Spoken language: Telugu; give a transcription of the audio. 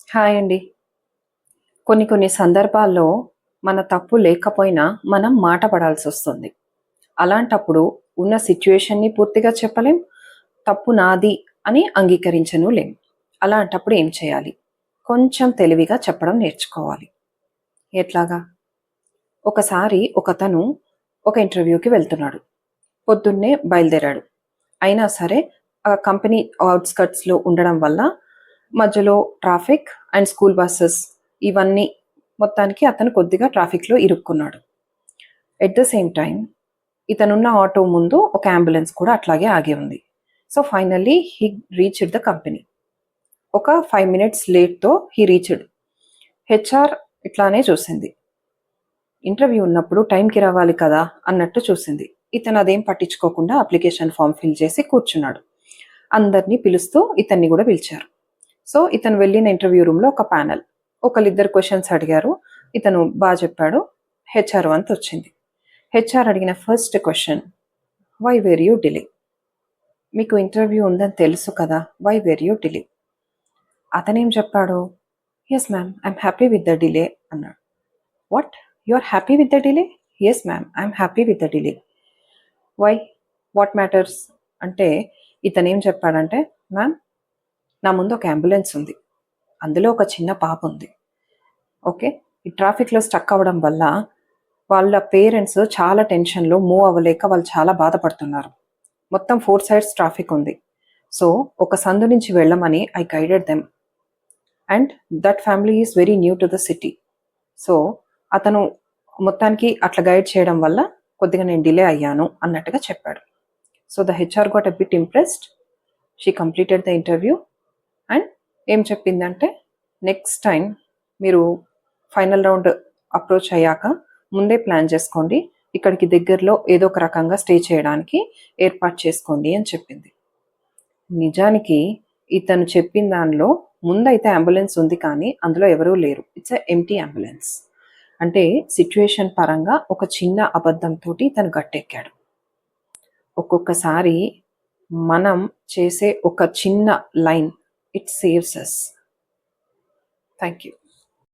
హాయ్ అండి. కొన్ని కొన్ని సందర్భాల్లో మన తప్పు లేకపోయినా మనం మాట పడాల్సొస్తుంది. అలాంటప్పుడు ఉన్న సిట్యుయేషన్‌ని పూర్తిగా చెప్పలేం. తప్పు నాది అని అంగీకరించను లేం. అలాంటప్పుడు ఏం చేయాలి? కొంచెం తెలివిగా చెప్పడం నేర్చుకోవాలి. ఎట్లాగా? ఒకసారి ఒకతను ఒక ఇంటర్వ్యూకి వెళ్తున్నాడు. పొద్దున్నే బయలుదేరాడు. అయినా సరే ఆ కంపెనీ ఔట్‌స్కర్ట్స్‌లో ఉండడం వల్ల మధ్యలో ట్రాఫిక్ అండ్ స్కూల్ బసెస్ ఇవన్నీ మొత్తానికి అతను కొద్దిగా ట్రాఫిక్‌లో ఇరుక్కున్నాడు. ఎట్ ద సేమ్ టైమ్ ఇతనున్న ఆటో ముందు ఒక అంబులెన్స్ కూడా అట్లాగే ఆగి ఉంది. So finally he reached the company. ఒక 5 మినిట్స్ లేట్‌తో హీ రీచ్డ్. హెచ్ఆర్ ఇట్లానే చూసింది. ఇంటర్వ్యూ ఉన్నప్పుడు టైంకి రావాలి కదా అన్నట్టు చూసింది. ఇతను అదేం పట్టించుకోకుండా అప్లికేషన్ ఫామ్ ఫిల్ చేసి కూర్చున్నాడు. అందరినీ పిలుస్తూ ఇతన్ని కూడా పిలిచారు. సో ఇతను వెళ్ళిన ఇంటర్వ్యూ రూమ్లో ఒక ప్యానెల్. ఒకళ్ళిద్దరు క్వశ్చన్స్ అడిగారు. ఇతను బాగా చెప్పాడు. హెచ్ఆర్ వంతు వచ్చింది. హెచ్ఆర్ అడిగిన first question, why were you delay? మీకు ఇంటర్వ్యూ ఉందని తెలుసు కదా, వై వేర్ యూ డిలే? అతనేం చెప్పాడు, yes ma'am I'm happy with the delay అన్నాడు. What, you are happy with the delay? Yes ma'am I'm happy with the delay. Why, what matters అంటే ఇతనేం చెప్పాడంటే, మ్యామ్ నా ముందు ఒక అంబులెన్స్ ఉంది, అందులో ఒక చిన్న పాప ఉంది. ఓకే, ఈ ట్రాఫిక్లో స్టక్ అవ్వడం వల్ల వాళ్ళ పేరెంట్స్ చాలా టెన్షన్లో మూవ్ అవ్వలేక వాళ్ళు చాలా బాధపడుతున్నారు. మొత్తం 4 సైడ్స్ ట్రాఫిక్ ఉంది. సో ఒక సందు నుంచి వెళ్ళమని I guided them and that family is very new to the city. So అతను మొత్తానికి అట్లా గైడ్ చేయడం వల్ల కొద్దిగా నేను డిలే అయ్యాను అన్నట్టుగా చెప్పాడు. So the HR got a bit impressed. She completed the interview and ఏం చెప్పిందంటే, నెక్స్ట్ టైం మీరు ఫైనల్ రౌండ్ అప్రోచ్ అయ్యాక ముందే ప్లాన్ చేసుకోండి, ఇక్కడికి దగ్గరలో ఏదో ఒక రకంగా స్టే చేయడానికి ఏర్పాటు చేసుకోండి అని చెప్పింది. నిజానికి ఇతను చెప్పిన దానిలో ముందైతే అంబులెన్స్ ఉంది కానీ అందులో ఎవరూ లేరు. It's a empty ambulance. అంటే సిచ్యుయేషన్ పరంగా ఒక చిన్న అబద్ధంతో తను గట్టెక్కాడు. ఒక్కొక్కసారి మనం చేసే ఒక చిన్న line, it saves us. Thank you.